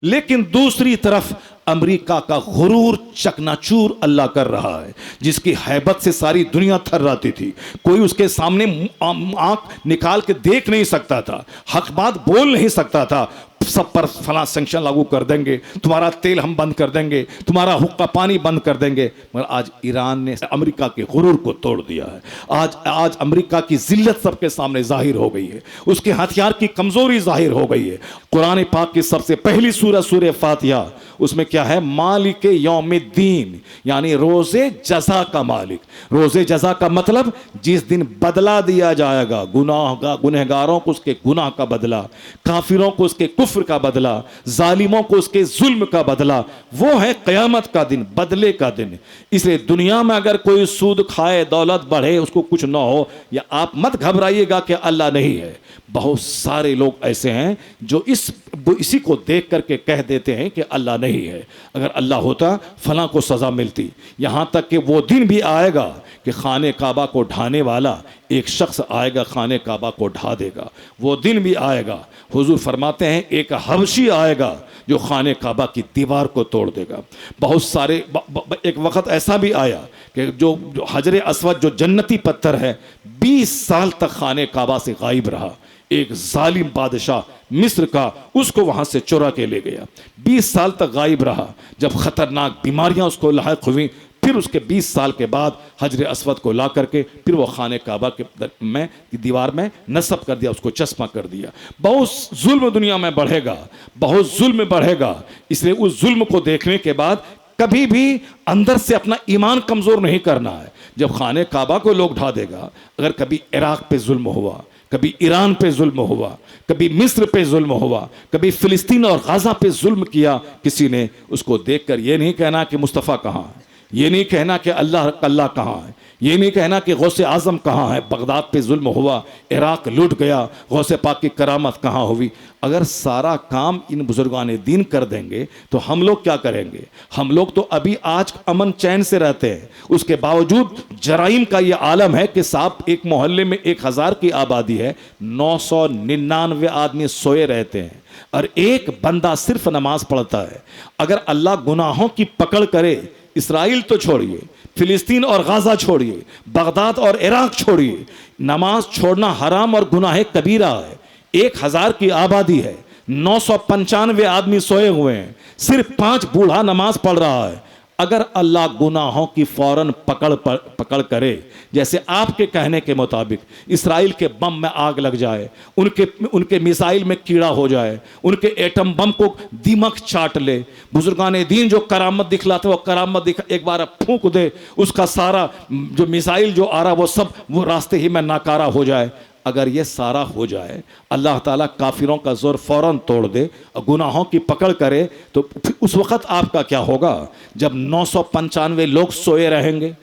लेकिन दूसरी तरफ अमेरिका का गुरूर चकनाचूर अल्लाह कर रहा है, जिसकी हैबत से सारी दुनिया थर्राती थी। कोई उसके सामने आंख निकाल के देख नहीं सकता था, हक बात बोल नहीं सकता था। सब पर फला सैंक्शन लागू कर देंगे, तुम्हारा तेल हम बंद कर देंगे, तुम्हारा हुक्का पानी बंद कर देंगे। मगर आज ईरान ने अमेरिका के गुरूर को तोड़ दिया है। आज अमेरिका की जिल्लत सबके सामने जाहिर हो गई है, उसके हथियार की कमजोरी जाहिर हो गई है। कुरान पाक की सबसे पहली सूरह फातिहा, उसमें क्या है? मालिक यौमिद्दीन, यानी रोजे जजा का मालिक। रोजे जजा का मतलब जिस दिन बदला दिया जाएगा, गुनहगारों को उसके गुनाह का बदला, काफिरों को उसके कुफ्र का बदला, जालिमों को उसके जुल्म का बदला, वो है क़यामत का दिन, बदले का दिन। इसलिए दुनिया में अगर कोई सूद खाए, दौलत बढ़े, उसको कुछ ना हो, या आप मत घबराइएगा कि अल्लाह नहीं है। बहुत सारे लोग ऐसे हैं जो इसी को देख करके कह देते हैं कि अल्लाह नहीं है। अगर अल्लाह होता फलां को सज़ा मिलती। यहाँ तक कि वो दिन भी आएगा कि खाने काबा को ढाने वाला एक शख्स आएगा, खाने काबा को ढा देगा। वो दिन भी आएगा। हुजूर फरमाते हैं एक हबशी आएगा जो खाने काबा की दीवार को तोड़ देगा। बहुत सारे एक वक्त ऐसा भी आया कि जो हजर अस्वद जो जन्नती पत्थर है, 20 साल तक खाने काबा से गायब रहा। एक जालिम बादशाह मिस्र का उसको वहां से चुरा के ले गया, 20 साल तक गायब रहा। जब खतरनाक बीमारियां उसको लाहिक हुई, फिर उसके 20 साल के बाद हजर अस्वद को ला करके फिर वो खाने काबा के दीवार में नस्ब कर दिया, उसको चश्मा कर दिया। बहुत जुल्म दुनिया में बढ़ेगा, बहुत जुल्म बढ़ेगा। इसलिए उस जुल्म को देखने के बाद कभी भी अंदर से अपना ईमान कमजोर नहीं करना है। जब खाने काबा को लोग ढा देगा, अगर कभी इराक पे जुल्म हुआ, कभी ईरान पे जुल्म हुआ, कभी मिस्र पे जुल्म हुआ, कभी फिलिस्तीन और गाजा पे जुल्म किया किसी ने, उसको देखकर ये नहीं कहना कि मुस्तफ़ा कहाँ है, ये नहीं कहना कि अल्लाह कहाँ है, ये नहीं कहना कि गौसे आज़म कहाँ है। बगदाद पे जुल्म हुआ, इराक लूट गया, गौसे पाक की करामत कहाँ हुई। अगर सारा काम इन बुजुर्गान दीन कर देंगे तो हम लोग क्या करेंगे? हम लोग तो अभी आज अमन चैन से रहते हैं, उसके बावजूद जराइम का ये आलम है कि साहब एक मोहल्ले में 1000 की आबादी है, 999 आदमी सोए रहते हैं और एक बंदा सिर्फ नमाज पढ़ता है। अगर अल्लाह गुनाहों की पकड़ करे, इसराइल तो छोड़िए, फिलिस्तीन और गाजा छोड़िए, बगदाद और इराक छोड़िए, नमाज छोड़ना हराम और गुनाह कबीरा है। 1000 की आबादी है, 995 आदमी सोए हुए हैं, सिर्फ 5 बूढ़ा नमाज पढ़ रहा है। अगर अल्लाह गुनाहों की फौरन पकड़ करे, जैसे आपके कहने के मुताबिक इसराइल के बम में आग लग जाए, उनके मिसाइल में कीड़ा हो जाए, उनके एटम बम को दीमक चाट ले, बुजुर्गान दीन जो करामत दिखलाते वो करामत एक बार फूंक दे, उसका सारा जो मिसाइल जो आ रहा वो सब वो रास्ते ही में नाकारा हो जाए। अगर ये सारा हो जाए, अल्लाह ताला काफिरों का जोर फौरन तोड़ दे, गुनाहों की पकड़ करे, तो उस वक़्त आपका क्या होगा? जब 995 लोग सोए रहेंगे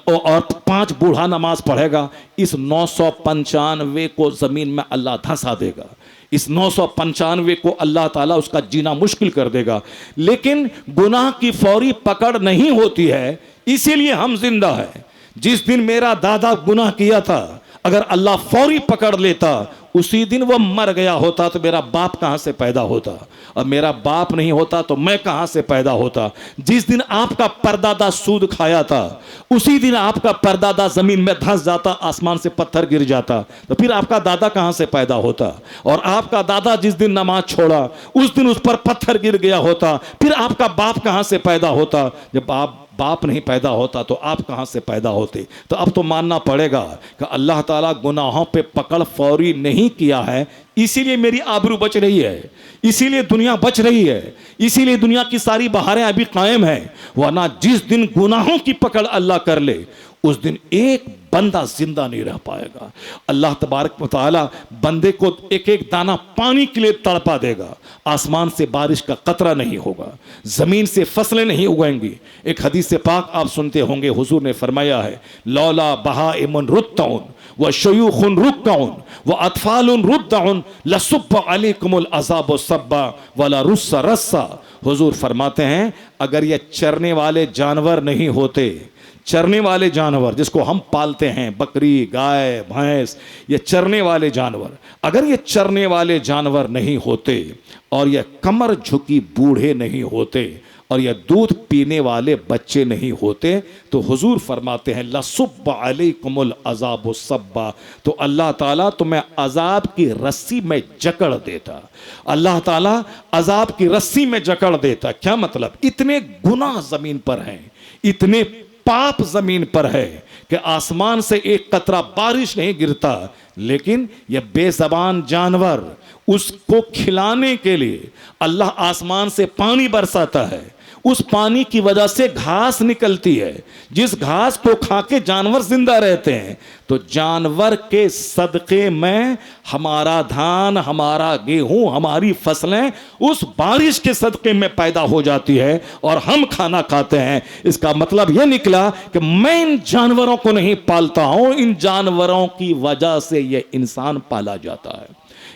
और 5 बूढ़ा नमाज पढ़ेगा, इस 995 को ज़मीन में अल्लाह धंसा देगा। इस 995 को अल्लाह ताला उसका जीना मुश्किल कर देगा। लेकिन गुनाह की फौरी पकड़ नहीं होती है, इसीलिए हम जिंदा हैं। जिस दिन मेरा दादा गुनाह किया था, अगर अल्लाह फौरी पकड़ लेता, उसी दिन वो मर गया होता, तो मेरा बाप कहां से पैदा होता? और मेरा बाप नहीं होता तो मैं कहां से पैदा होता? जिस दिन आपका परदादा सूद खाया था, उसी दिन आपका परदादा जमीन में धंस जाता, आसमान से पत्थर गिर जाता, तो फिर आपका दादा कहां से पैदा होता? और आपका दादा जिस दिन नमाज छोड़ा, उस दिन उस पर पत्थर गिर गया होता, फिर आपका बाप कहां से पैदा होता? जब बाप नहीं पैदा होता तो आप कहां से पैदा होते? तो अब तो मानना पड़ेगा कि अल्लाह ताला गुनाहों पे पकड़ फौरी नहीं किया है, इसीलिए मेरी आबरू बच रही है, इसीलिए दुनिया बच रही है, इसीलिए दुनिया की सारी बहारें अभी कायम हैं। वरना जिस दिन गुनाहों की पकड़ अल्लाह कर ले, उस दिन एक बंदा जिंदा नहीं रह पाएगा। अल्लाह तबारक व तआला बंदे को एक एक दाना पानी के लिए तड़पा देगा। आसमान से बारिश का कतरा नहीं होगा, जमीन से फसलें नहीं उगेंगी। एक हदीस से पाक आप सुनते होंगे, हुजूर ने फरमाया है, लौला बहाइमुन रुत्तउन व शयूखुन रुक्कउन व अतफालुन रुद्दउन लसुब्ब अलैकुमुल अज़ाबु सब्बा वला रुस्सा रस्सा। हुजूर फरमाते हैं, अगर ये चरने वाले जानवर नहीं होते, चरने वाले जानवर जिसको हम पालते हैं, बकरी, गाय, भैंस, ये चरने वाले जानवर, अगर ये चरने वाले जानवर नहीं होते और ये कमर झुकी बूढ़े नहीं होते और ये दूध पीने वाले बच्चे नहीं होते, तो हुजूर फरमाते हैं लसुब्ब अलैकुमुल अज़ाबु सब्बा, तो अल्लाह ताला तुम्हें अजाब की रस्सी में जकड़ देता। अल्लाह ताला अजाब की रस्सी में जकड़ देता। क्या मतलब? इतने गुनाह जमीन पर हैं, इतने पाप जमीन पर है कि आसमान से एक कतरा बारिश नहीं गिरता, लेकिन यह बेज़बान जानवर, उसको खिलाने के लिए अल्लाह आसमान से पानी बरसाता है, उस पानी की वजह से घास निकलती है, जिस घास को खा के जानवर जिंदा रहते हैं। तो जानवर के सदक़े में हमारा धान, हमारा गेहूं, हमारी फसलें उस बारिश के सदक़े में पैदा हो जाती है और हम खाना खाते हैं। इसका मतलब यह निकला कि मैं इन जानवरों को नहीं पालता हूं, इन जानवरों की वजह से यह इंसान पाला जाता है,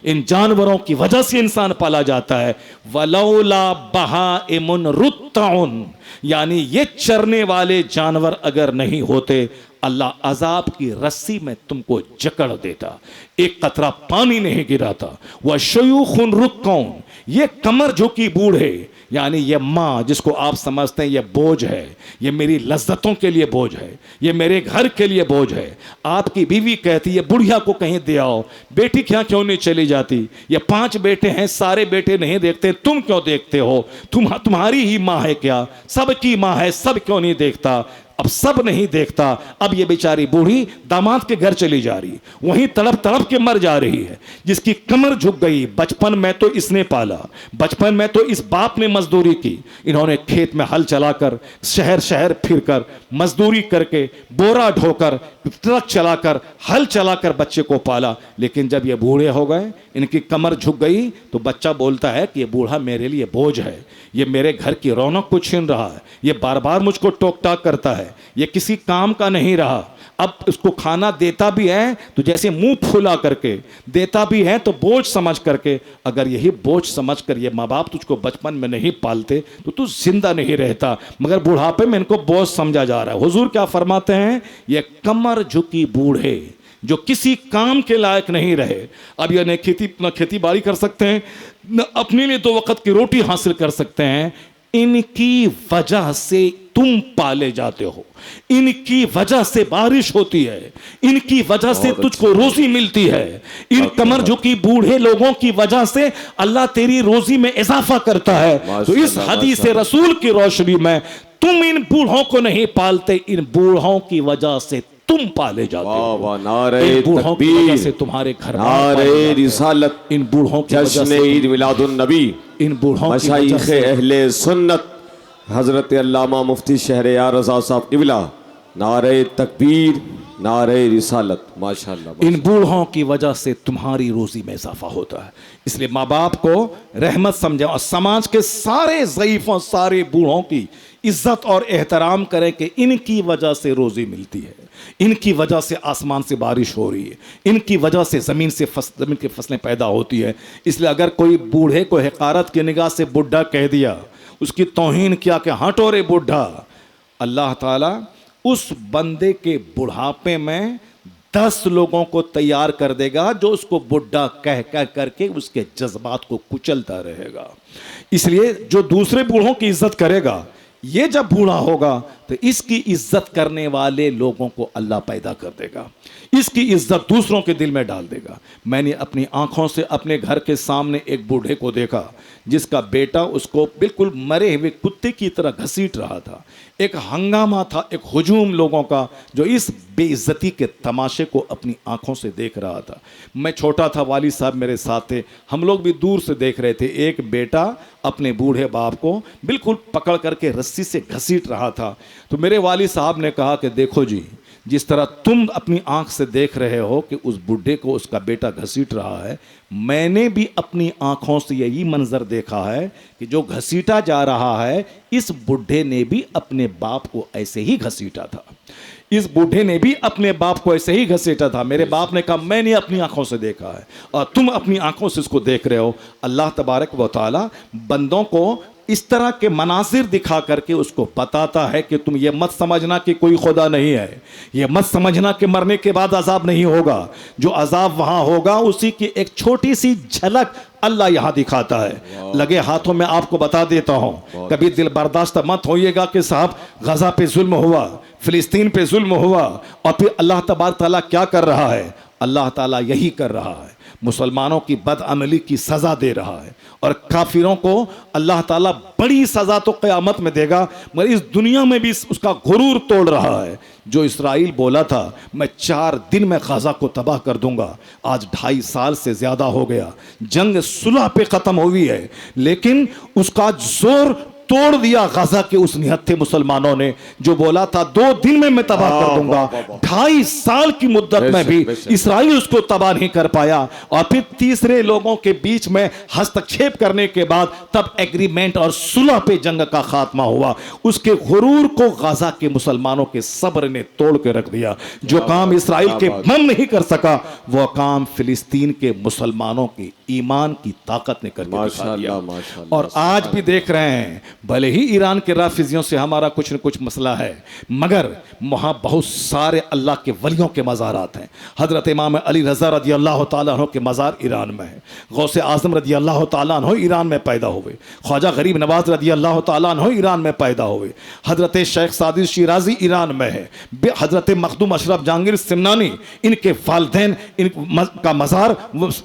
इन जानवरों की वजह से इंसान पाला जाता है। वलौला बहाइमुन रुत्ताउन, यानी ये चरने वाले जानवर अगर नहीं होते, अल्लाह अजाब की रस्सी में तुमको जकड़ देता, एक कतरा पानी नहीं गिराता। वह शयूखुन रुक्कौन, ये कमर झुकी बूढ़े, यानी ये माँ जिसको आप समझते हैं ये बोझ है, ये मेरी लज्जतों के लिए बोझ है, ये मेरे घर के लिए बोझ है। आपकी बीवी कहती है बुढ़िया को कहीं दे आओ, बेटी क्या क्यों नहीं चली जाती? ये 5 बेटे हैं, सारे बेटे नहीं देखते, तुम क्यों देखते हो? तुम्हारी ही माँ है क्या? सबकी माँ है, सब क्यों नहीं देखता? अब सब नहीं देखता, अब ये बेचारी बूढ़ी दामाद के घर चली जा रही, वहीं तड़प तड़प के मर जा रही है, जिसकी कमर झुक गई। बचपन में तो इसने पाला, बचपन में तो इस बाप ने मजदूरी की, इन्होंने खेत में हल चलाकर, शहर शहर फिरकर, मजदूरी करके, बोरा ढोकर, ट्रक चलाकर, हल चलाकर बच्चे को पाला। लेकिन जब ये बूढ़े हो गए, इनकी कमर झुक गई, तो बच्चा बोलता है कि ये बूढ़ा मेरे लिए बोझ है, ये मेरे घर की रौनक को छीन रहा है, ये बार बार मुझको टोक टाक करता है, ये किसी काम का नहीं रहा। अब उसको खाना देता भी है तो जैसे मुंह फुला करके देता भी है, तो बोझ समझ करके। अगर यही बोझ समझ कर ये माँ बाप तुझको बचपन में नहीं पालते तो तू जिंदा नहीं रहता, मगर बुढ़ापे में इनको बोझ समझा जा रहा है। हुजूर क्या फरमाते हैं? ये कमर झुकी बूढ़े जो किसी काम के लायक नहीं रहे, अब ये न खेती बाड़ी कर सकते हैं, न अपने लिए 2 वक्त की रोटी हासिल कर सकते हैं, इनकी वजह से तुम पाले जाते हो, इनकी वजह से बारिश होती है, इनकी वजह से तुझको रोजी मिलती है, इन कमर झुकी बूढ़े लोगों की वजह से अल्लाह तेरी रोजी में इजाफा करता है। तो इस हदीस रसूल की रोशनी में तुम इन बूढ़ों को नहीं पालते, इन बूढ़ों की वजह से तुम पाले जाते हो। इन बूढ़ों की वजह से तुम्हारे घर नारे रिसालत, इन बूढ़ों की वजह से ईद मिलादुन नबी, इन बूढ़ों की मशाइख अहले सुन्नत हजरत अल्लामा मुफ्ती शहर यार रज़ा साहब क़िबला, नारे तकबीर, नारे रिसालत। माशाअल्लाह, इन बूढ़ों की वजह से तुम्हारी रोजी में इजाफा होता है। इसलिए माँ बाप को रहमत समझें और समाज के सारे ज़ईफ़ों, सारे बूढ़ों की इज्जत और एहतराम करें कि इनकी वजह से रोजी मिलती है, इनकी वजह से आसमान से बारिश हो रही है, इनकी वजह से ज़मीन की फसलें पैदा होती है। इसलिए अगर कोई बूढ़े को हक़ारत की निगाह से बुढ़ा कह दिया, उसकी तौहीन किया कि हटो रे बुढ़ा, अल्लाह ताला उस बंदे के बुढ़ापे में 10 लोगों को तैयार कर देगा जो उसको बुढ़ा कह करके उसके जज्बात को कुचलता रहेगा। इसलिए जो दूसरे बूढ़ों की इज्जत करेगा, ये जब बूढ़ा होगा तो इसकी इज्जत करने वाले लोगों को अल्लाह पैदा कर देगा, इसकी इज्जत दूसरों के दिल में डाल देगा। मैंने अपनी आंखों से अपने घर के सामने एक बूढ़े को देखा जिसका बेटा उसको बिल्कुल मरे हुए कुत्ते की तरह घसीट रहा था। एक हंगामा था, एक हुजूम लोगों का जो इस बेइज्जती के तमाशे को अपनी आंखों से देख रहा था। मैं छोटा था, वाली साहब मेरे साथ थे, हम लोग भी दूर से देख रहे थे। एक बेटा अपने बूढ़े बाप को बिल्कुल पकड़ करके रस्सी से घसीट रहा था। तो मेरे वाली साहब ने कहा कि देखो जी, जिस तरह तुम अपनी आंख से देख रहे हो कि उस बुढ़े को उसका बेटा घसीट रहा है, मैंने भी अपनी आंखों से यही मंजर देखा है कि जो घसीटा जा रहा है, इस बुढ़े ने भी अपने बाप को ऐसे ही घसीटा था, इस बूढ़े ने भी अपने बाप को ऐसे ही घसीटा था। मेरे बाप ने कहा मैंने अपनी आंखों से देखा है और तुम अपनी आंखों से इसको देख रहे हो। अल्लाह तबारक व तआला बंदों को इस तरह के मनाजिर दिखा करके उसको बताता है कि तुम ये मत समझना कि कोई खुदा नहीं है, ये मत समझना कि मरने के बाद अजाब नहीं होगा। जो अजाब वहां होगा उसी की एक छोटी सी झलक अल्लाह यहां दिखाता है। लगे हाथों में आपको बता देता हूं, कभी दिल बर्दाश्त मत होइएगा कि साहब गजा पे जुल्म हुआ, फिलिस्तीन पे जुल्म हुआ, और फिर अल्लाह तबारक तआला क्या कर रहा है? अल्लाह ताला यही कर रहा है, मुसलमानों की बदअमली की सज़ा दे रहा है, और काफिरों को अल्लाह ताला बड़ी सज़ा तो क़यामत में देगा, मगर इस दुनिया में भी उसका गुरूर तोड़ रहा है। जो इसराइल बोला था मैं 4 दिन में गजा को तबाह कर दूंगा, आज 2.5 साल से ज़्यादा हो गया, जंग सुलह पे ख़त्म हुई है, लेकिन उसका जोर तोड़ दिया गजा के उस निहत्थे मुसलमानों ने जो बोला था 2 दिन में मैं तबाह कर दूंगा। 2.5 साल की मुद्दत में भी इसराइल उसको तबाह नहीं कर पाया, और फिर तीसरे लोगों के बीच में हस्तक्षेप करने के बाद तब एग्रीमेंट और सुलह पे जंग का खात्मा हुआ। उसके गुरूर को गजा के मुसलमानों के सब्र ने तोड़ के रख दिया। जो काम इसराइल के बम नहीं कर सका वह काम फिलिस्तीन के मुसलमानों की ईमान की ताकत ने करके दिखा दिया। और आज भी देख रहे हैं, भले ही ईरान के राफिजियों से हमारा कुछ न कुछ मसला है, मगर वहाँ बहुत सारे अल्लाह के वलियों के मज़ारात हैं। हज़रत इमाम अली रज़ा रज़ी अल्लाह तआला अन्हु के मज़ार ईरान में है, गौसे आज़म रज़ी अल्लाह तआला अन्हु ईरान में पैदा हुए, ख्वाजा गरीब नवाज रज़ी अल्लाह तआला अन्हु ईरान में पैदा हुए, हज़रत शेख सादी शिराजी ईरान में है, हज़रत मखदूम अशरफ जहांगीर सिमनानी इनके वालिदैन इनका मज़ार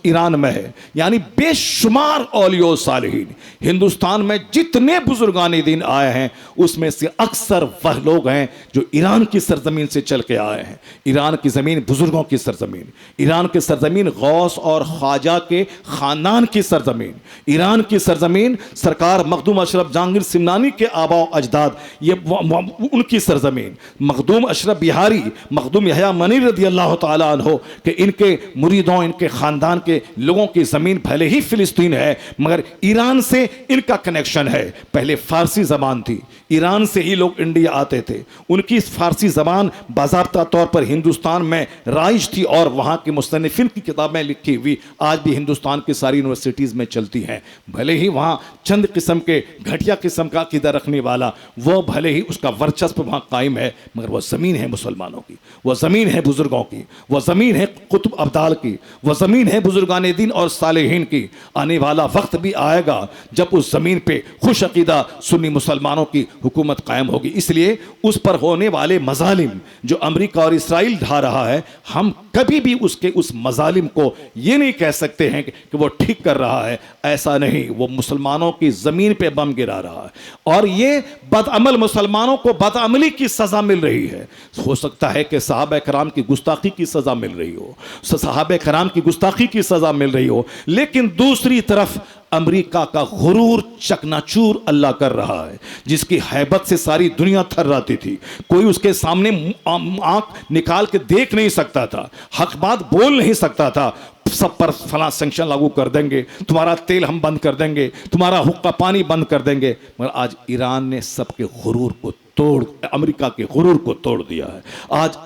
ईरान में है। यानी बेशुमार औलिया सालिहीन हिंदुस्तान में जितने बुजुर्गान दीन आए हैं उसमें से अक्सर वह लोग हैं जो ईरान की सरजमीन से चल के आए हैं। ईरान की ज़मीन बुजुर्गों की सरजमीन, ईरान की सरजमीन गौस और ख्वाजा के ख़ानदान की सरजमीन, ईरान की सरजमीन सरकार मखदूम अशरफ जहांगीर सिमनानी के आबा अजदाद, ये उनकी सरजमीन, मखदूम अशरफ बिहारी, मखदूम यहया मनीर रज़ी अल्लाह तआला अन्हु के इनके मुरीदों, इनके ख़ानदान के लोगों की ज़मीन भले ही फिलिस्तीन है मगर ईरान से इनका कनेक्शन है। पहले फारसी ज़बान थी, ईरान से ही लोग इंडिया आते थे, उनकी फारसी ज़बान बाज़ाब्ता तौर पर हिंदुस्तान में राइज थी और वहाँ के मुस्तनिफ़िन की किताबें लिखी हुई आज भी हिंदुस्तान की सारी यूनिवर्सिटीज़ में चलती हैं। भले ही वहाँ चंद किस्म के घटिया किस्म का अक़ीदा रखने वाला वो भले ही उसका वर्चस्व वहाँ कायम है, मगर वह ज़मीन है मुसलमानों की, वह ज़मीन है बुज़ुर्गों की, वह ज़मीन है कुतुब अब्दाल की, वह ज़मीन है बुज़ुर्गान दीन और सालेहीन की। आने वाला वक्त भी आएगा जब उस ज़मीन पे खुश अक़ीदा सुन्नी मुसलमानों की हुकूमत कायम होगी। इसलिए उस पर होने वाले मज़ालिम जो अमेरिका और इसराइल ढा रहा है, हम कभी भी उसके उस मज़ालिम को ये नहीं कह सकते हैं कि वो ठीक कर रहा है। ऐसा नहीं, वो मुसलमानों की ज़मीन पे बम गिरा रहा है और ये बदअमल मुसलमानों को बदअमली की सज़ा मिल रही है। हो सकता है कि सहाबा कराम की गुस्ताखी की सज़ा मिल रही हो, सहाबा कराम की गुस्ताखी की सज़ा मिल रही हो, लेकिन दूसरी तरफ अमेरिका का गुरूर चकनाचूर अल्लाह कर रहा है, जिसकी हैबत से सारी दुनिया थर्राती थी। कोई उसके सामने आंख निकाल के देख नहीं सकता था, हक बात बोल नहीं सकता था। सब पर फला सैंक्शन लागू कर देंगे, तुम्हारा तेल हम बंद कर देंगे, तुम्हारा हुक्का पानी बंद कर देंगे, मगर आज ईरान ने सबके गुरूर को तोड़, अमेरिका के गुरूर को तोड़ दिया है।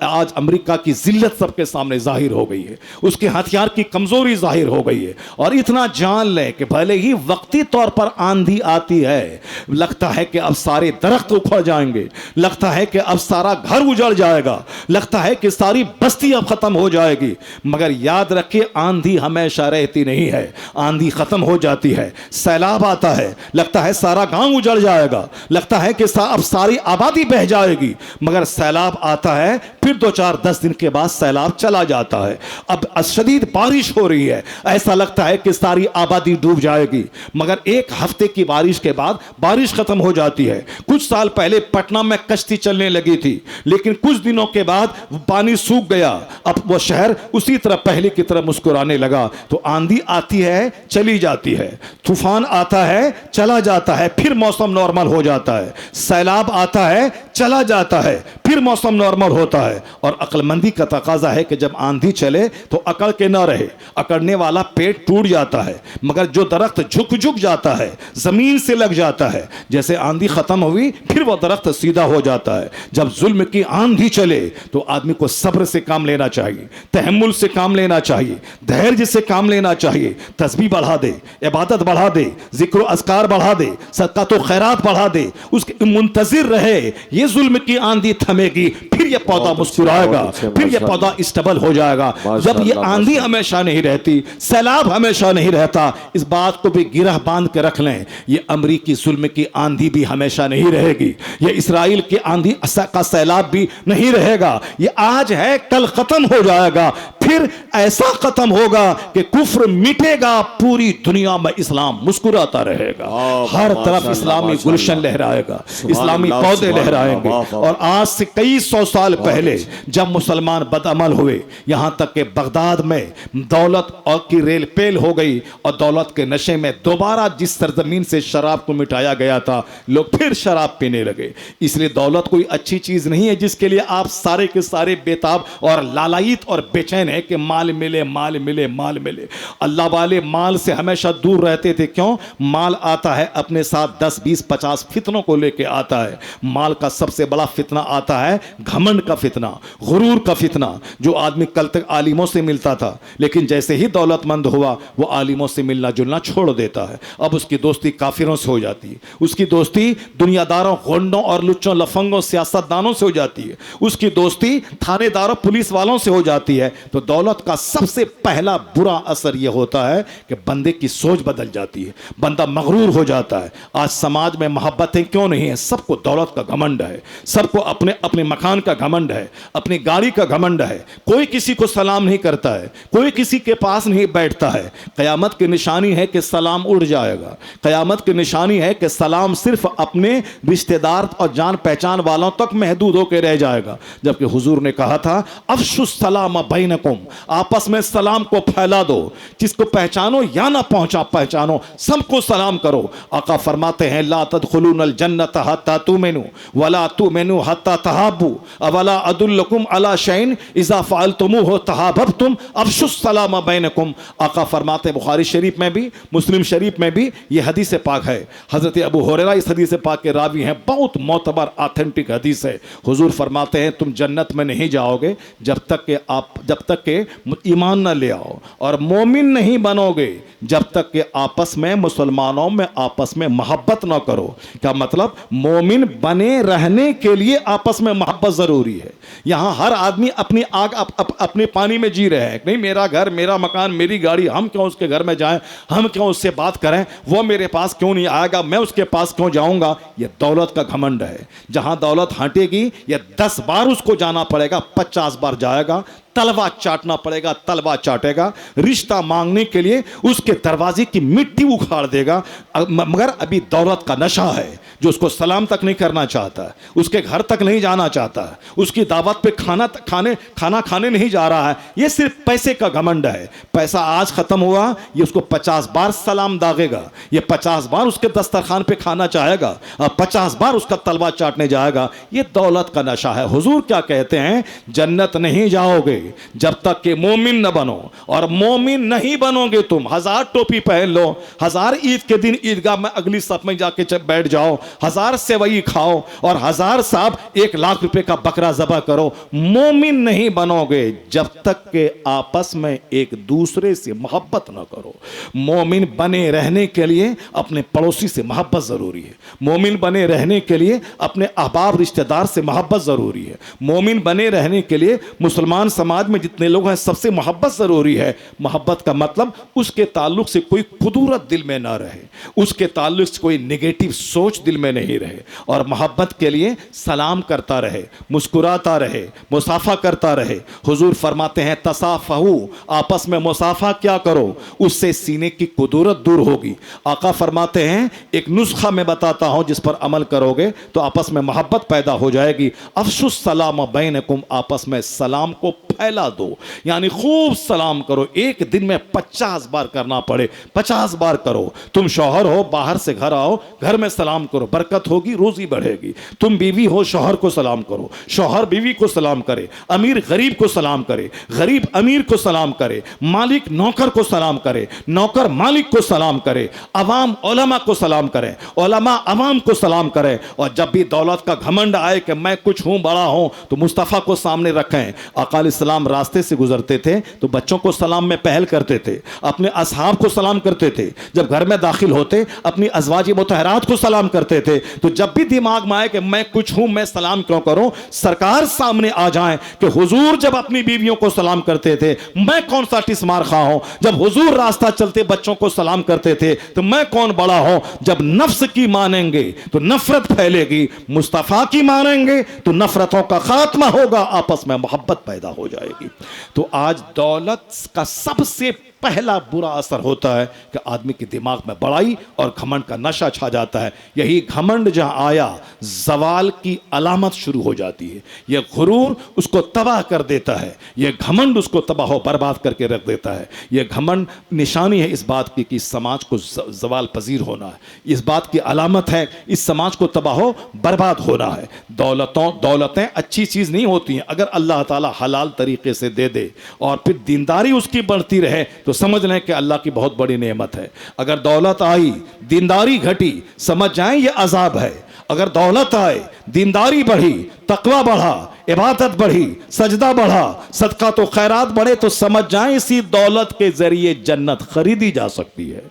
आज अमेरिका की जिल्लत सबके सामने जाहिर हो गई है, उसके हथियार की कमजोरी जाहिर हो गई है। और इतना जान लें कि भले ही वक्ती तौर पर आंधी आती है, लगता है कि अब सारे दरख्त उखड़ जाएंगे, लगता है कि अब सारा घर उजड़ जाएगा, लगता है कि सारी बस्ती अब खत्म हो जाएगी, मगर याद रखिए आंधी हमेशा रहती नहीं है, आंधी खत्म हो जाती है, सैलाब आता है, लगता है सारा गांव उजड़ जाएगा, लगता है कि अब सारी आबादी बह जाएगी, मगर सैलाब आता है, फिर 2-4-10 दिन के बाद सैलाब चला जाता है। अब शदीद बारिश हो रही है, ऐसा लगता है कि सारी आबादी डूब जाएगी, मगर 1 हफ्ते की बारिश के बाद बारिश खत्म हो जाती है। कुछ साल पहले पटना में कश्ती चलने लगी थी, लेकिन कुछ दिनों के बाद पानी सूख गया, अब वो शहर उसी तरह पहले की तरह मुस्कुराने लगा। तो आंधी आती है, चली जाती है, तूफान आता है, चला जाता है, फिर मौसम नॉर्मल हो जाता है, सैलाब आता है, चला जाता है, फिर मौसम नॉर्मल होता है। है और अक्लमंदी का तकाजा है कि जब आंधी चले तो अकड़ के ना रहे। अकड़ने वाला पेड़ टूट जाता है, मगर जो दरख्त झुक झुक जाता है, जमीन से लग जाता है, जैसे आंधी खत्म हुई फिर वो दरख्त सीधा हो जाता है। जब जुल्म की आंधी चले तो आदमी को सब्र से काम लेना चाहिए, तहम्मुल से काम लेना चाहिए, धैर्य से काम लेना चाहिए। तस्बीह बढ़ा दे, इबादत बढ़ा दे, जिक्र अस्कार बढ़ा दे, सदका तो खैरात बढ़ा दे, उसके मुंतजिर रहे। ये जुल्म की आंधी थमेगी, फिर ये पौधा मुस्कुराएगा, फिर ये पौधा स्टेबल हो जाएगा। जब ये आंधी हमेशा नहीं रहती, सैलाब हमेशा नहीं रहता, इस बात को भी गिरह बांध के रख लें, ये अमरीकी जुल्म की आंधी भी हमेशा नहीं रहेगी, ये इसराइल की आंधी का सैलाब भी नहीं रहेगा। ये आज है, कल खत्म हो जाएगा, फिर ऐसा खत्म होगा कि कुफ्र मिटेगा, पूरी दुनिया में इस्लाम मुस्कुराता रहेगा, हर तरफ इस्लामी गुलशन लहराएगा, इस्लामी पौधे लहराएंगे। और आज से कई सौ साल पहले जब मुसलमान बदअमल हुए, यहां तक कि बगदाद में दौलत और की रेल पेल हो गई और दौलत के नशे में दोबारा जिस सरजमीन से शराब को मिटाया गया था, लोग फिर शराब पीने लगे। इसलिए दौलत कोई अच्छी चीज नहीं है जिसके लिए आप सारे के सारे बेताब और लालायित और बेचैन है कि माल मिले, माल मिले, माल मिले। अल्लाह वाले माल से हमेशा दूर रहते थे। क्यों? माल आता है अपने साथ 10, 20, 50 फितनों को लेके आता है। माल का सबसे बड़ा फितना आता है घमंड का फितना, गुरूर का फितना। जो आदमी कल तक आलिमों से मिलता था, लेकिन जैसे ही दौलतमंद हुआ वो आलिमों से मिलना जुलना छोड़ देता है। अब उसकी दोस्ती काफिरों से हो जाती है, उसकी दोस्ती दुनियादारों, गुंडों और लुच्चों, लफंगों, सियासतदानों से हो जाती है, उसकी दोस्ती थानेदारों, पुलिस वालों से हो जाती है। तो दौलत का सबसे पहला बुरा असर यह होता है कि बंदे की सोच बदल जाती है, बंदा मगरूर हो जाता है। आज समाज में मोहब्बतें क्यों नहीं है? सबको दौलत का घमंड है, सबको अपने अपने मकान का घमंड है, अपनी गाड़ी का घमंड है। कोई किसी को सलाम नहीं करता है, कोई किसी के पास नहीं बैठता है। क़यामत की निशानी है कि सलाम उड़ जाएगा। क़यामत की निशानी है कि सलाम सिर्फ अपने रिश्तेदार और जान पहचान वालों तक महदूद होकर रह जाएगा। जबकि हुजूर ने कहा था अफ़शुस सलाम बैनकुम, आपस में सलाम को फैला दो, जिसको पहचानो या ना पहचानो, सबको सलाम करो। आका फरमाते हैं ला तदखुलूनल जन्नत हत्ता तुमिनु वला तुमिनु हत्ता तहाब्बू अवला अदुल्लकुम अला शैइन इज़ा फ़अलतुमूहु तहाब्बतुम अफ़शुस सलाम बैनकुम। आका फरमाते, बुखारी शरीफ में भी, मुस्लिम शरीफ में भी ये हदीस पाक है। हज़रत अबू हुरैरा इस हदीस पाक के रावी हैं, बहुत मोतबर ऑथेंटिक हदीस है। हुजूर फरमाते हैं तुम जन्नत में नहीं जाओगे जब तक के ईमान न ले आओ, और मोमिन नहीं बनोगे जब तक के आपस में, मुसलमानों में आपस में मोहब्बत न करो। क्या मतलब? मोमिन बने रहने के लिए आपस में मोहब्बत जरूरी है। यहां हर आदमी अपनी आग अपने पानी में जी रहे हैं। नहीं, मेरा घर, मेरा मकान, मेरी गाड़ी, हम क्यों उसके घर में जाएं, हम क्यों उससे बात करें, वो मेरे पास क्यों नहीं आएगा, मैं उसके पास क्यों जाऊंगा। यह दौलत का घमंड है। जहां दौलत हटेगी या 10 बार उसको जाना पड़ेगा, 50 बार जाएगा, तलवा चाटना पड़ेगा, तलवा चाटेगा, रिश्ता मांगने के लिए उसके दरवाजे की मिट्टी उखाड़ देगा। मगर अभी दौलत का नशा है, जो उसको सलाम तक नहीं करना चाहता है, उसके घर तक नहीं जाना चाहता है, उसकी दावत पे खाना खाने नहीं जा रहा है। ये सिर्फ पैसे का घमंड है। पैसा आज खत्म हुआ, ये उसको 50 बार सलाम दागेगा, ये 50 बार उसके दस्तरखान पे खाना चाहेगा और 50 बार उसका तलवा चाटने जाएगा। ये दौलत का नशा है। हुजूर क्या कहते हैं? जन्नत नहीं जाओगे जब तक कि मोमिन न बनो, और मोमिन नहीं बनोगे तुम 1000 टोपी पहन लो, 1000 ईद के दिन ईदगाह में अगली सफ में जाके बैठ जाओ, 1000 सेवई खाओ और 1000 साहब 1 लाख रुपए का बकरा ज़बह करो, मोमिन नहीं बनोगे जब तक के आपस में एक दूसरे से मोहब्बत न करो। मोमिन बने रहने के लिए अपने पड़ोसी से मोहब्बत जरूरी है। मोमिन बने रहने के लिए अपने अहबाब रिश्तेदार से मोहब्बत जरूरी है। मोमिन बने रहने के लिए मुसलमान समाज में जितने लोग हैं सबसे मोहब्बत जरूरी है। मोहब्बत का मतलब उसके ताल्लुक से कोई कुदूरत दिल में ना रहे, उसके ताल्लुक से कोई नेगेटिव सोच दिल में नहीं रहे, और मोहब्बत के लिए सलाम करता रहे, मुस्कुराता रहे, मुसाफा करता रहे। हुजूर फरमाते हैं तसाफहू, आपस में मुसाफा क्या करो, उससे सीने की कुदूरत दूर होगी। आका फरमाते हैं एक नुस्खा मैं बताता हूं, जिस पर अमल करोगे तो आपस में मोहब्बत पैदा हो जाएगी। अफ़शुस सलाम बैनकुम, आपस में सलाम को फैला दो, यानी खूब सलाम करो। एक दिन में 50 बार करना पड़े 50 बार करो। तुम शौहर हो, बाहर से घर आओ, घर में सलाम करो, बरकत होगी, रोजी बढ़ेगी। तुम बीवी हो, शौहर को सलाम करो, शौहर बीवी को सलाम करे, अमीर गरीब को सलाम करे, गरीब अमीर को सलाम करे, मालिक नौकर को सलाम करे, नौकर मालिक को सलाम करे, अवाम उलमा को सलाम करे, उलमा अवाम को सलाम करे। और जब भी दौलत का घमंड आए कि मैं कुछ हूं, बड़ा हूं, तो मुस्तफ़ा को सामने रखें। आका अलैहिस्सलाम रास्ते से गुजरते थे तो बच्चों को सलाम में पहल करते थे, अपने असहाब को सलाम करते थे, जब घर में दाखिल होते अपनी अज़वाज मुतहरात को सलाम करते थे। तो जब भी दिमाग में आए कि मैं कुछ हूं, मैं सलाम क्यों करूं, सरकार सामने आ जाए कि हुजूर जब अपनी बीवियों को सलाम करते थे, मैं कौन सा टिस्मार खा हूं। जब हुजूर रास्ता चलते बच्चों को सलाम करते थे तो मैं कौन बड़ा हूं। जब नफ्स की मानेंगे तो नफरत फैलेगी, मुस्तफ़ा की मानेंगे तो नफरतों का खात्मा होगा, आपस में मोहब्बत पैदा हो जाएगी। तो आज दौलत का सबसे पहला बुरा असर होता है कि आदमी के दिमाग में बड़ाई और घमंड का नशा छा जाता है। यही घमंड जहां आया, जवाल की अलामत शुरू हो जाती है। यह गुरूर उसको तबाह कर देता है, यह घमंड उसको तबाह बर्बाद करके रख देता है। यह घमंड निशानी है इस बात की कि समाज को जवाल पजीर होना है, इस बात की अलामत है इस समाज को तबाह बर्बाद होना है। दौलतें अच्छी चीज़ नहीं होती हैं, अगर अल्लाह ताला हलाल तरीके से दे दे और फिर दीनदारी उसकी बढ़ती रहे तो समझ लें कि अल्लाह की बहुत बड़ी नेमत है। अगर दौलत आई, दीनदारी घटी, समझ जाएं ये अजाब है। अगर दौलत आए, दीनदारी बढ़ी, तकवा बढ़ा, इबादत बढ़ी, सजदा बढ़ा, सदका तो खैरात बढ़े, तो समझ जाएं इसी दौलत के जरिए जन्नत खरीदी जा सकती है।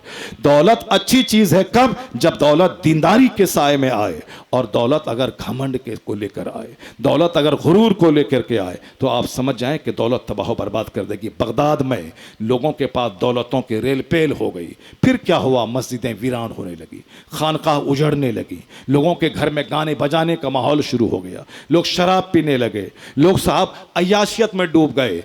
दौलत अच्छी चीज है कब, जब दौलत दीनदारी के साए में आए। और दौलत अगर घमंड के को लेकर आए, दौलत अगर गुरूर को लेकर के आए, तो आप समझ जाएं कि दौलत तबाह बर्बाद कर देगी। बगदाद में लोगों के पास दौलतों की रेल पेल हो गई। फिर क्या हुआ, मस्जिदें वीरान होने लगी, खानकाह उजड़ने लगी, लोगों के घर में गाने बजाने का माहौल शुरू हो गया, लोग शराब पीने लगे, लोग साहब अय्याशियत में डूब गए।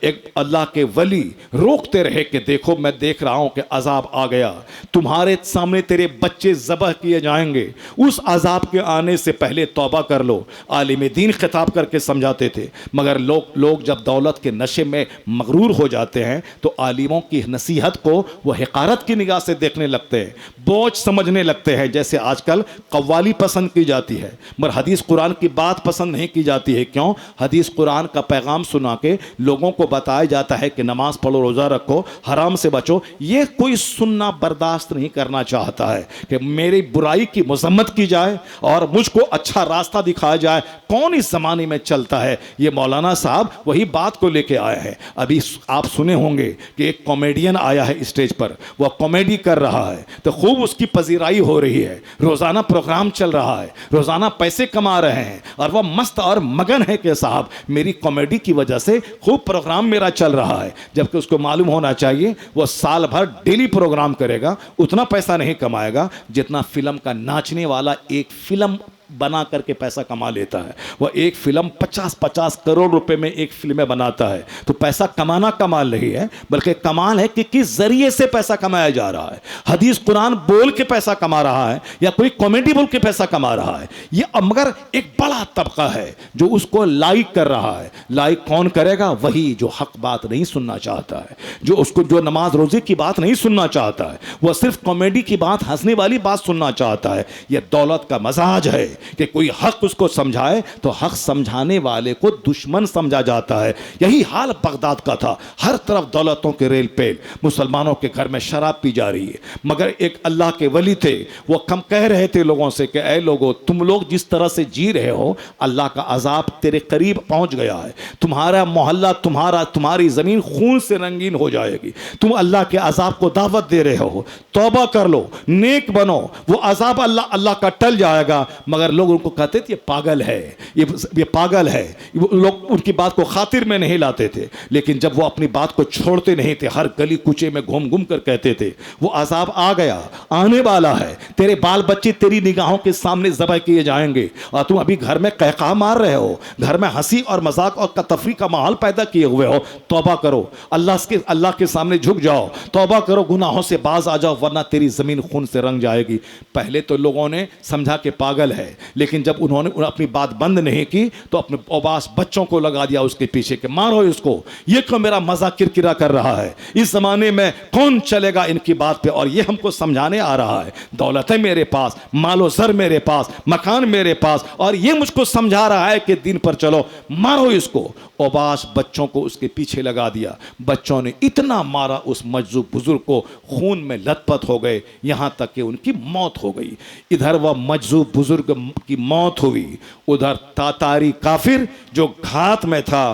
एक अल्लाह के वली रोकते रहे कि देखो मैं देख रहा हूं कि अजाब आ गया, तुम्हारे सामने तेरे बच्चे ज़बह किए जाएंगे, उस अजाब के आने से पहले तौबा कर लो। आलिम दीन खिताब करके समझाते थे। मगर लोग जब दौलत के नशे में मगरूर हो जाते हैं तो आलिमों की नसीहत को वो हिकारत की निगाह से देखने लगते हैं, बोझ समझने लगते हैं। जैसे आजकल कव्वाली पसंद की जाती है मगर हदीस कुरान की बात पसंद नहीं की जाती है। क्यों? हदीस कुरान का पैगाम सुना के लोगों को बताया जाता है कि नमाज पढ़ो, रोज़ा रखो, हराम से बचो। ये कोई सुनना बर्दाश्त नहीं करना चाहता है कि मेरी बुराई की मजम्मत की जाए और मुझको अच्छा रास्ता दिखाया जाए। कौन इस जमाने में चलता है? ये मौलाना साहब वही बात को लेके आया है। अभी आप सुने होंगे कि एक कॉमेडियन आया है स्टेज पर, वह कॉमेडी कर रहा है तो खूब उसकी पजीराई हो रही है, रोजाना प्रोग्राम चल रहा है, रोजाना पैसे कमा रहे हैं और वह मस्त और मगन है कि साहब मेरी कॉमेडी की वजह से खूब प्रोग्राम मेरा चल रहा है। जबकि उसको मालूम होना चाहिए वह साल भर डेली प्रोग्राम करेगा, उतना पैसा नहीं कमाएगा जितना फिल्म का नाचने वाला एक फिल्म बना करके पैसा कमा लेता है। वह एक फिल्म 50-50 करोड़ रुपए में एक फिल्में बनाता है। तो पैसा कमाना कमाल नहीं है, बल्कि कमाल है कि किस जरिए से पैसा कमाया जा रहा है। हदीस कुरान बोल के पैसा कमा रहा है या कोई कॉमेडी बोल के पैसा कमा रहा है। ये मगर एक बड़ा तबका है जो उसको लाइक कर रहा है। लाइक कौन करेगा? वही जो हक बात नहीं सुनना चाहता है, जो नमाज रोजे की बात नहीं सुनना चाहता है, वह सिर्फ कॉमेडी की बात, हंसने वाली बात सुनना चाहता है। यह दौलत का मजाज है कि कोई हक उसको समझाए तो हक समझाने वाले को दुश्मन समझा जाता है। यही हाल बगदाद का था। हर तरफ दौलतों के रेल पेल, मुसलमानों के घर में शराब पी जा रही है। मगर एक अल्लाह के वली थे, वो कम कह रहे थे लोगों से कि ऐ लोगों, तुम लोग जिस तरह से जी रहे हो अल्लाह का अजाब तेरे करीब पहुंच गया है। तुम्हारा मोहल्ला, तुम्हारी जमीन खून से रंगीन हो जाएगी। तुम अल्लाह के अजाब को दावत दे रहे हो, तौबा कर लो, नेक बनो, वो अजाब अल्लाह का टल जाएगा। मगर लोग उनको कहते थे ये पागल है, ये पागल है। लोग उनकी बात को खातिर में नहीं लाते थे। लेकिन जब वो अपनी बात को छोड़ते नहीं थे, हर गली कुचे में घूम घूम कर कहते थे वो अजाब आ गया, आने वाला है, तेरे बाल बच्चे तेरी निगाहों के सामने ज़बह किए जाएंगे और तुम अभी घर में कहका मार रहे हो, घर में हंसी और मजाक और तफरी का माहौल पैदा किए हुए हो। तौबा करो, अल्लाह के सामने झुक जाओ, तौबा करो, गुनाहों से बाज आ जाओ, वरना तेरी ज़मीन खून से रंग जाएगी। पहले तो लोगों ने समझा कि पागल है, लेकिन जब उन्होंने अपनी बात बंद नहीं की तो अपने औबास बच्चों को लगा दिया उसके पीछे कि मारो इसको, ये क्यों मेरा मजाक किरकिरा कर रहा है, इस जमाने में कौन चलेगा इनकी बात पे, और ये हमको समझाने आ रहा है, दौलत है मेरे पास, मालो सर मेरे पास, मकान मेरे पास, और ये मुझको समझा रहा है कि दिन पर चलो मारो इसको। औबास बच्चों को उसके पीछे लगा दिया। बच्चों ने इतना मारा उस मजजूब बुजुर्ग को, खून में लथपथ हो गए, यहां तक कि उनकी मौत हो गई। इधर वह मजजूब बुजुर्ग की मौत हुई, उधर तातारी काफिर जो घात में था,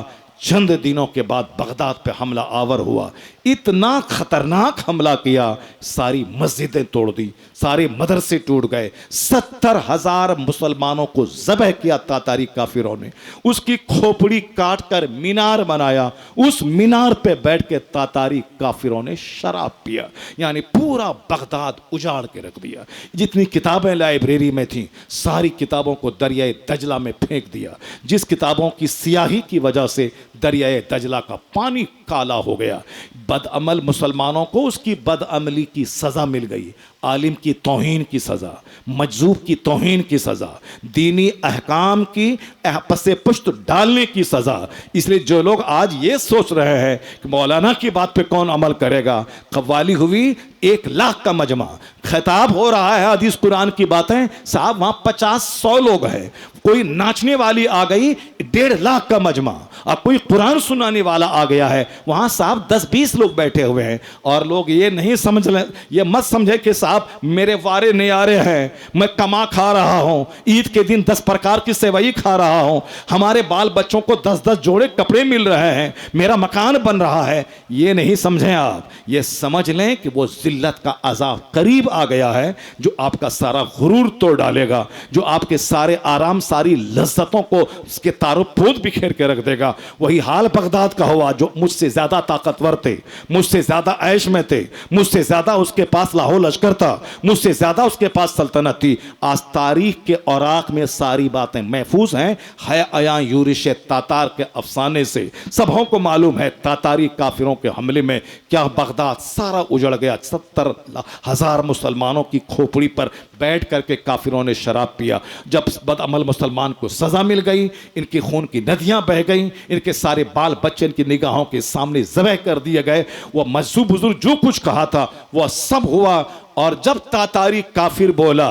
चंद दिनों के बाद बगदाद पे हमला आवर हुआ। इतना खतरनाक हमला किया, सारी मस्जिदें तोड़ दी, सारे मदरसे टूट गए, 70,000 मुसलमानों को ज़बह किया तातारी काफिरों ने। उसकी खोपड़ी काट कर मीनार बनाया, उस मीनार पे बैठ के तातारी काफिरों ने शराब पिया, यानी पूरा बगदाद उजाड़ के रख दिया। जितनी किताबें लाइब्रेरी में थीं, सारी किताबों को दरियाए दजला में फेंक दिया। जिस किताबों की स्याही की वजह से दरियाए दजला का पानी काला हो गया। बदअमल मुसलमानों को उसकी बदअमली की सज़ा मिल गई, आलिम की तौहीन की सज़ा, मजजूब की तौहीन की सज़ा, दीनी अहकाम की पसे पुश्त डालने की सज़ा। इसलिए जो लोग आज ये सोच रहे हैं कि मौलाना की बात पे कौन अमल करेगा, कव्वाली हुई 1,00,000 का मजमा, खिताब हो रहा है हदीस कुरान की बातें, साहब वहाँ 50-100 लोग हैं, कोई नाचने वाली आ गई 1,50,000 का मजमा, अब कोई कुरान सुनाने वाला आ गया है, वहाँ साहब 10-20 लोग बैठे हुए हैं। और लोग ये नहीं समझ लें, ये मत समझे कि साहब मेरे वारे न्यारे हैं, मैं कमा खा रहा हूँ, ईद के दिन 10 प्रकार की सेवई खा रहा हूँ, हमारे बाल बच्चों को 10-10 जोड़े कपड़े मिल रहे हैं, मेरा मकान बन रहा है। ये नहीं समझें आप, ये समझ लें कि वो जिल्लत का अज़ाब करीब आ गया है, जो आपका सारा गुरूर तोड़ डालेगा, जो आपके सारे आराम, सारी लज्जतों को उसके तारो पोत बिखेर के रख देगा। वही हाल बगदाद का हुआ, जो मुझसे ज्यादा ताकतवर थे, मुझसे ज्यादा ऐश में थे, मुझसे ज्यादा उसके पास लाहो लश्कर था, मुझसे ज्यादा उसके पास सल्तनत थी। आज तारीख के औराक में सारी बातें महफूज हैं, है अया यूरिश तातार के अफसाने से सबों को मालूम है तातारी काफिरों के हमले में क्या बगदाद सारा उजड़ गया। 70,000 मुसलमानों की खोपड़ी पर बैठ करके काफिरों ने शराब पिया। जब बदअमल मुसलमान को सजा मिल गई, इनके खून की नदियां बह गईं, इनके सारे बाल बच्चे इनकी निगाहों के सामने ज़बह कर दिए गए। वह मजजूब बुजुर्ग जो कुछ कहा था वह सब हुआ। और जब तातारी काफिर बोला,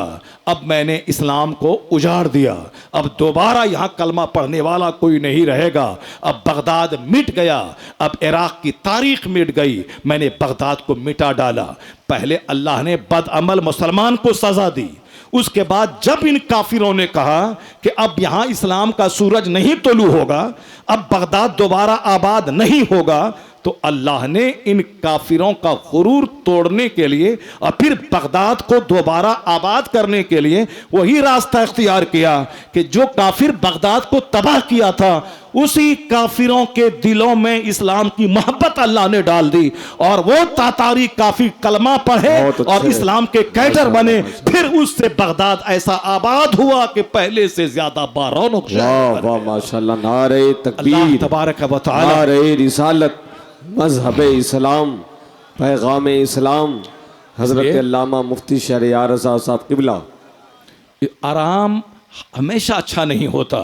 अब मैंने इस्लाम को उजाड़ दिया, अब दोबारा यहां कलमा पढ़ने वाला कोई नहीं रहेगा, अब बगदाद मिट गया, अब इराक की तारीख मिट गई, मैंने बगदाद को मिटा डाला। पहले अल्लाह ने बदअमल मुसलमान को सजा दी, उसके बाद जब इन काफिरों ने कहा कि अब यहां इस्लाम का सूरज नहीं तुलू होगा, अब बगदाद दोबारा आबाद नहीं होगा, तो अल्लाह ने इन काफिरों का गुरूर तोड़ने के लिए और फिर बगदाद को दोबारा आबाद करने के लिए वही रास्ता इख्तियार किया कि जो काफिर बगदाद को तबाह किया था, उसी काफिरों के दिलों में इस्लाम की मोहब्बत अल्लाह ने डाल दी और वो तातारी काफिर कलमा पढ़े और इस्लाम के कैडर बने। फिर उससे बगदाद ऐसा आबाद हुआ कि पहले से ज्यादा बारौनक। वाह वाह माशाल्लाह, नारे तकबीर, तबारक व तआला, नारे रिसालत, मजहब इस्लाम, पैगाम इस्लाम, हजरत अल्लामा मुफ्ती शहरयार रज़ा साहब क़िबला। आराम हमेशा अच्छा नहीं होता,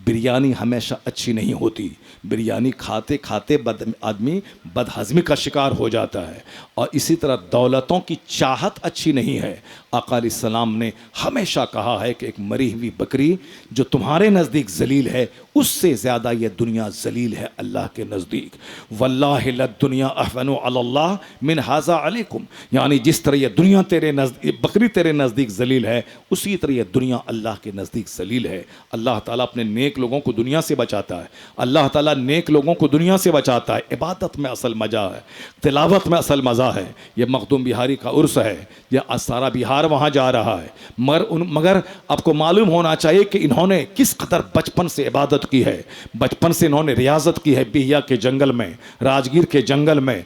बिरयानी हमेशा अच्छी नहीं होती। बिरयानी खाते खाते आदमी बदहज़मी का शिकार हो जाता है। और इसी तरह दौलतों की चाहत अच्छी नहीं है। आका अलैहिस्सलाम ने हमेशा कहा है कि एक मरी हुई बकरी जो तुम्हारे नज़दीक जलील है, उससे ज़्यादा यह दुनिया जलील है अल्लाह के नज़दीक। वल्लाहि लद्दुनिया अहवनु अलल्लाह मिन हाज़ा अलैकुम, यानी जिस तरह यह दुनिया तेरे नज़दीक, बकरी तेरे नज़दीक जलील है, उसी तरह यह दुनिया अल्लाह के नज़दीक जलील है। अल्लाह ताला अपने नेक लोगों को दुनिया से बचाता है, अल्लाह ताला नेक लोगों को दुनिया से बचाता है। इबादत में असल मज़ा है, तिलावत में असल मज़ा है। यह मखदूम बिहारी का उर्स है, यह सारा बिहार वहाँ जा रहा है। मगर आपको मालूम होना चाहिए कि इन्होंने किस कदर बचपन से इबादत की है। बचपन से इन्होंने रियाजत की है, बिहिया के जंगल में, राजगीर के जंगल में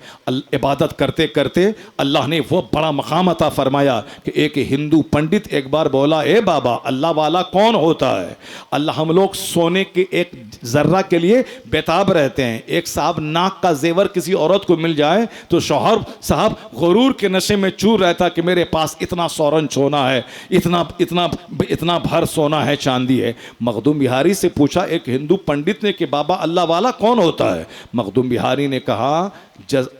इबादत करते करते अल्लाह ने वो बड़ा मकाम अता फरमाया कि एक हिंदू पंडित एक बार बोला, ए बाबा, अल्लाह वाला कौन होता है? अल्लाह, हम लोग सोने के एक जर्रा के लिए बेताब रहते हैं। एक साहब नाक का जेवर किसी औरत को मिल जाए तो शौहर साहब गुरूर के नशे में चूर रहता कि मेरे पास इतना सौरन सोना है, इतना इतना इतना भर सोना है, चांदी है। मखदूम बिहारी से पूछा एक हिंदू पंडित ने कि बाबा अल्लाह वाला कौन होता है? मखदूम बिहारी ने कहा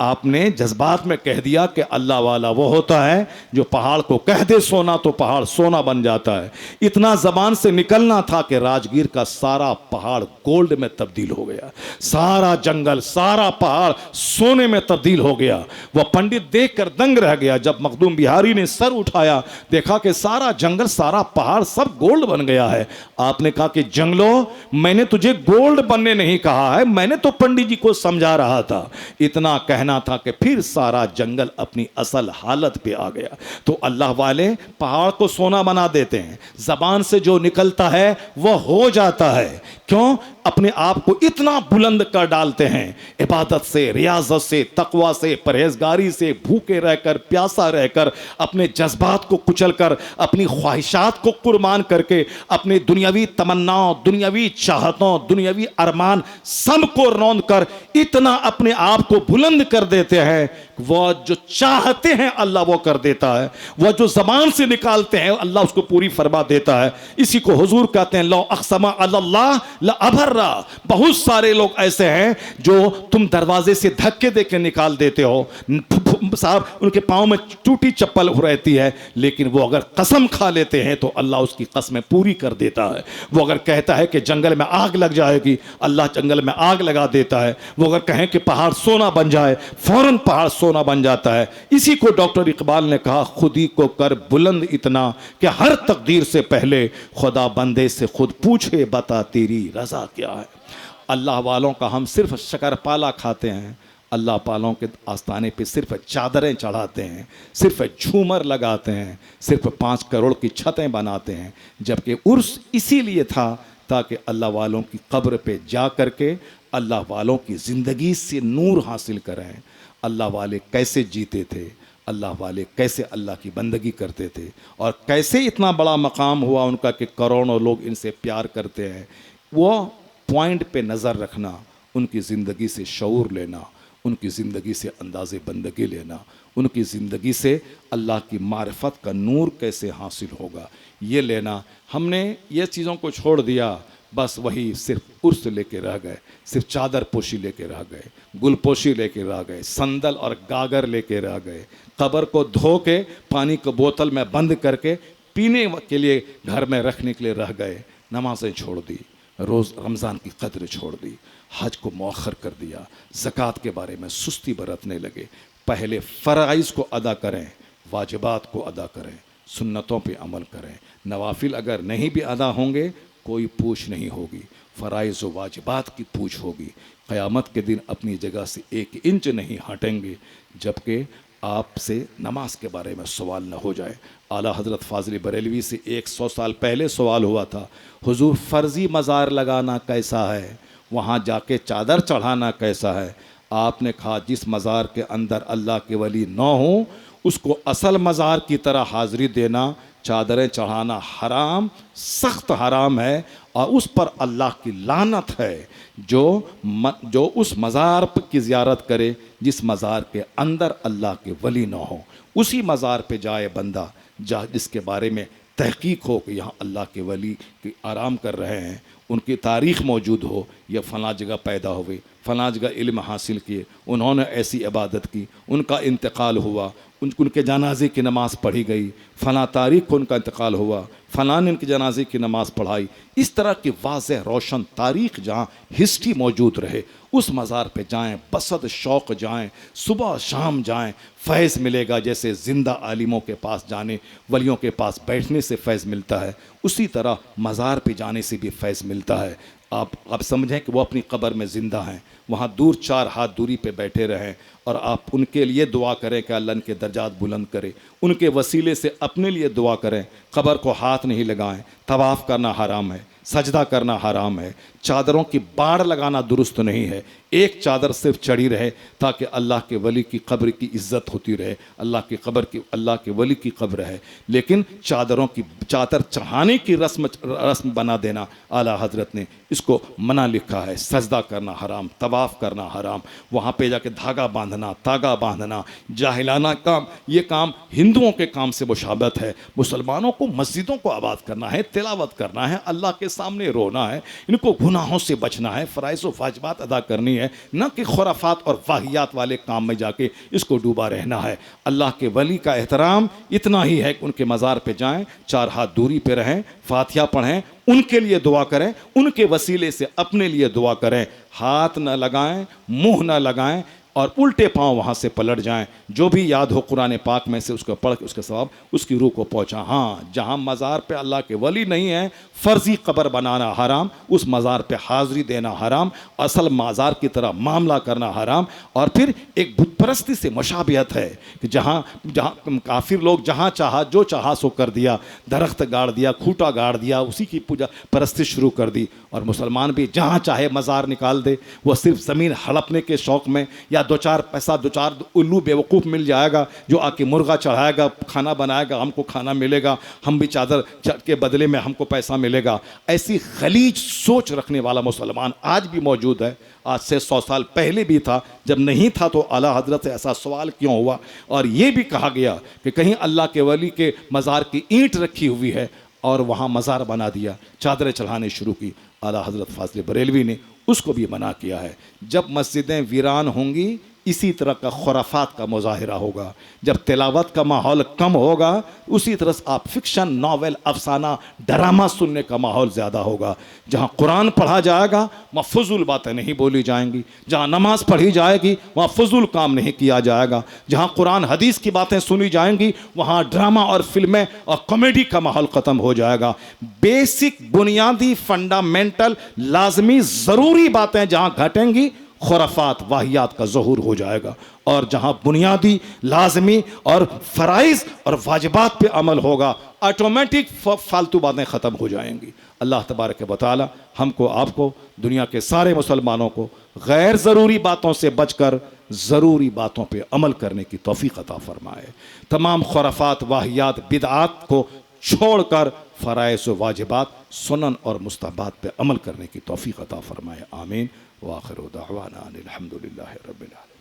आपने जज्बात में कह दिया कि अल्लाह वाला वो होता है जो पहाड़ को कह दे सोना तो पहाड़ सोना बन जाता है। इतना जबान से निकलना था कि राजगीर का सारा पहाड़ गोल्ड में तब्दील हो गया, सारा जंगल सारा पहाड़ सोने में तब्दील हो गया। वह पंडित देखकर दंग रह गया। जब मखदूम बिहारी ने सर उठाया देखा कि सारा जंगल सारा पहाड़ सब गोल्ड बन गया है। आपने कहा कि जंगलों, मैंने तुझे गोल्ड बनने नहीं कहा है, मैंने तो पंडित जी को समझा रहा था। इतना कहना था कि फिर सारा जंगल अपनी असल हालत पे आ गया। तो अल्लाह वाले पहाड़ को सोना बना देते हैं, जबान से जो निकलता है वह हो जाता है। क्यों? अपने आप को इतना बुलंद कर डालते हैं, इबादत से, रियाजत से, तकवा से, परहेजगारी से, भूखे रहकर, प्यासा रहकर, अपने जज्बात को कुचलकर, अपनी ख्वाहिशात को कुर्बान करके, अपने दुनियावी तमन्नाओं, दुनियावी चाहतों, दुनियावी अरमान सबको रौंद कर इतना अपने आप को बुलंद कर देते हैं। वह जो चाहते हैं अल्लाह वो कर देता है, वह जो जबान से निकालते हैं अल्लाह उसको पूरी फरमा देता है। इसी को हुजूर कहते हैं लो अक़समा अल्लाह ला अबर्रा। बहुत सारे लोग ऐसे हैं जो तुम दरवाजे से धक्के देके निकाल देते हो, साहब उनके पाँव में टूटी चप्पल रहती है, लेकिन वो अगर कसम खा लेते हैं तो अल्लाह उसकी कसमें पूरी कर देता है। वो अगर कहता है कि जंगल में आग लग जाएगी, अल्लाह जंगल में आग लगा देता है। वो अगर कहें कि पहाड़ सोना बन जाए, फौरन पहाड़ सोना बन जाता है। इसी को डॉक्टर इकबाल ने कहा, खुदी को कर बुलंद इतना कि हर तकदीर से पहले खुदा बंदे से खुद पूछे बता तेरी रजा क्या है। अल्लाह वालों का हम सिर्फ शक्करपाला खाते हैं, अल्लाह पालों के आस्थाने पे सिर्फ चादरें चढ़ाते हैं, सिर्फ झूमर लगाते हैं, सिर्फ 5 करोड़ की छतें बनाते हैं। जबकि उर्स इसीलिए था ताकि अल्लाह वालों की कब्र पे जा कर के अल्लाह वालों की ज़िंदगी से नूर हासिल करें। अल्लाह वाले कैसे जीते थे, अल्लाह वाले कैसे अल्लाह की बंदगी करते थे, और कैसे इतना बड़ा मकाम हुआ उनका कि करोड़ों लोग इनसे प्यार करते हैं। वो पॉइंट पे नज़र रखना, उनकी ज़िंदगी से शऊर लेना, उनकी ज़िंदगी से अंदाज़े बंदगी लेना, उनकी ज़िंदगी से अल्लाह की मारिफत का नूर कैसे हासिल होगा ये लेना। हमने ये चीज़ों को छोड़ दिया, बस वही सिर्फ उर्स लेके रह गए, सिर्फ चादर पोशी लेके रह गए, गुलपोशी लेके रह गए, संदल और गागर लेके रह गए, कब्र को धो के पानी को बोतल में बंद करके पीने के लिए घर में रखने के लिए रह गए। नमाज़ें छोड़ दी, रोज़ रमज़ान की कद्र छोड़ दी, हज को मौखर कर दिया, ज़कात के बारे में सुस्ती बरतने लगे। पहले फ़राइज़ को अदा करें, वाजिबात को अदा करें, सुन्नतों पे अमल करें। नवाफिल अगर नहीं भी अदा होंगे कोई पूछ नहीं होगी, फ़राइज़ व वाजिबात की पूछ होगी। क़यामत के दिन अपनी जगह से 1 इंच नहीं हटेंगे जबकि आपसे नमाज के बारे में सवाल न हो जाए। आला हज़रत फ़ाज़िल बरेलवी से 100 साल पहले सवाल हुआ था, हुजूर फ़र्ज़ी मज़ार लगाना कैसा है, वहाँ जाके चादर चढ़ाना कैसा है? आपने कहा जिस मज़ार के अंदर अल्लाह के वली न हो उसको असल मज़ार की तरह हाज़िरी देना, चादरें चढ़ाना हराम, सख्त हराम है, और उस पर अल्लाह की लानत है जो उस मज़ार की ज़ियारत करे जिस मज़ार के अंदर अल्लाह के वली न हो। उसी मज़ार पे जाए बंदा जिसके बारे में तहकीक हो कि यहाँ अल्लाह के वली की आराम कर रहे हैं, उनकी तारीख़ मौजूद हो, या फ़लाँ जगह पैदा हुए, फ़लाँ जगह इल्म हासिल किए, उन्होंने ऐसी इबादत की, उनका इंतकाल हुआ, उनके जनाजे की नमाज़ पढ़ी गई, फ़लाँ तारीख़ को उनका इंतकाल हुआ, फ़लाँ ने उनके जनाजे की नमाज़ पढ़ाई। इस तरह की वाज़ेह रोशन तारीख़ जहाँ हिस्ट्री मौजूद रहे उस मज़ार पे जाएं, बसद शौक़ जाएं, सुबह शाम जाएं, फैज़ मिलेगा। जैसे ज़िंदा आलिमों के पास जाने, वलियों के पास बैठने से फैज़ मिलता है, उसी तरह मज़ार पे जाने से भी फैज़ मिलता है। आप समझें कि वो अपनी कब्र में ज़िंदा हैं, वहाँ दूर 4 हाथ दूरी पे बैठे रहें, और आप उनके लिए दुआ करें कि अल्लाह के दर्जात बुलंद करे, उनके वसीले से अपने लिए दुआ करें। कब्र को हाथ नहीं लगाएं, तवाफ़ करना हराम है, सजदा करना हराम है, चादरों की बाड़ लगाना दुरुस्त नहीं है। एक चादर सिर्फ चढ़ी रहे ताकि अल्लाह के वली की कब्र की इज्जत होती रहे, अल्लाह के वली की कब्र है। लेकिन चादरों की चादर चढ़ाने की रस्म बना देना, आला हजरत ने इसको मना लिखा है। सजदा करना हराम, तवाफ़ करना हराम, वहाँ पे जाके धागा बांधना, तागा बांधना, जाहिलाना काम, ये काम हिंदुओं के काम से मुशाबत है। मुसलमानों को मस्जिदों को आबाद करना है, तिलावत करना है, अल्लाह के सामने रोना है, इनको गुनाहों से बचना है, फ़राइज़ व वाजिबात अदा करनी है, न कि खुराफात और वाहियात वाले काम में जाके इसको डूबा रहना है। अल्लाह के वली का एहतराम इतना ही है कि उनके मज़ार पे जाएं, 4 हाथ दूरी पे रहें, फातिहा पढ़ें, उनके लिए दुआ करें, उनके वसीले से अपने लिए दुआ करें, हाथ न लगाएं, मुंह न लगाएं और उल्टे पांव वहाँ से पलट जाएं। जो भी याद हो कुरान पाक में से उसको पढ़ के उसके सवाब उसकी रूह को पहुँचा। हाँ, जहाँ मज़ार पे अल्लाह के वली नहीं है, फ़र्जी कब्र बनाना हराम, उस मज़ार पे हाज़री देना हराम, असल मज़ार की तरह मामला करना हराम। और फिर एक बुत परस्ती से मुशाबिहत है कि जहाँ काफिर लोग जहाँ चाहा जो चाहा सो कर दिया, दरख्त गाड़ दिया, खूंटा गाड़ दिया, उसी की पूजा परस्ती शुरू कर दी। और मुसलमान भी जहाँ चाहे मज़ार निकाल दे, वह सिर्फ ज़मीन हड़पने के शौक़ में, या 2-4 पैसा 2-4 उल्लू बेवकूफ़ मिल जाएगा जो आके मुर्गा चढ़ाएगा, खाना बनाएगा, हमको खाना मिलेगा, हम भी चादर के बदले में हमको पैसा मिलेगा। ऐसी खलीज सोच रखने वाला मुसलमान आज भी मौजूद है। आज से 100 साल पहले भी था। जब नहीं था तो आला हजरत से ऐसा सवाल क्यों हुआ? और ये भी कहा गया कि कहीं अल्लाह के वली के मज़ार की ईंट रखी हुई है और वहाँ मज़ार बना दिया, चादरें चढ़ाने शुरू की। आला हजरत फाज़िल बरेलवी ने उसको भी मना किया है। जब मस्जिदें वीरान होंगी, इसी तरह का खुराफात का मुजाहिरा होगा। जब तिलावत का माहौल कम होगा, उसी तरह से आप फिक्शन, नावल, अफसाना, ड्रामा सुनने का माहौल ज़्यादा होगा। जहाँ कुरान पढ़ा जाएगा वहाँ फजूल बातें नहीं बोली जाएंगी, जहाँ नमाज पढ़ी जाएगी वहाँ फजूल काम नहीं किया जाएगा, जहाँ कुरान हदीस की बातें सुनी जाएंगी वहाँ ड्रामा और फिल्में और कॉमेडी का माहौल ख़त्म हो जाएगा। बेसिक, बुनियादी, फंडामेंटल, लाजमी, ज़रूरी बातें जहाँ घटेंगी, खुराफात, वाहियात का ज़हूर हो जाएगा। और जहाँ बुनियादी, लाजमी और फ़राइज़ और वाजिबात पे अमल होगा, ऑटोमेटिक फालतू बातें ख़त्म हो जाएंगी। अल्लाह तबारक व तआला हमको, आपको, दुनिया के सारे मुसलमानों को गैर ज़रूरी बातों से बचकर ज़रूरी बातों पे अमल करने की तौफ़ीक़ अता फ़रमाए। तमाम खुराफात, वाहियात, बिदआत को छोड़कर फ़राइज़ व वाजिबात, सुनन और मुस्तहबात पे अमल करने की तौफ़ीक़ अता फ़रमाए। आमीन। व आखिरु दाअवाना अनिल हम्दुलिल्लाहि रब्बिल आलमीन।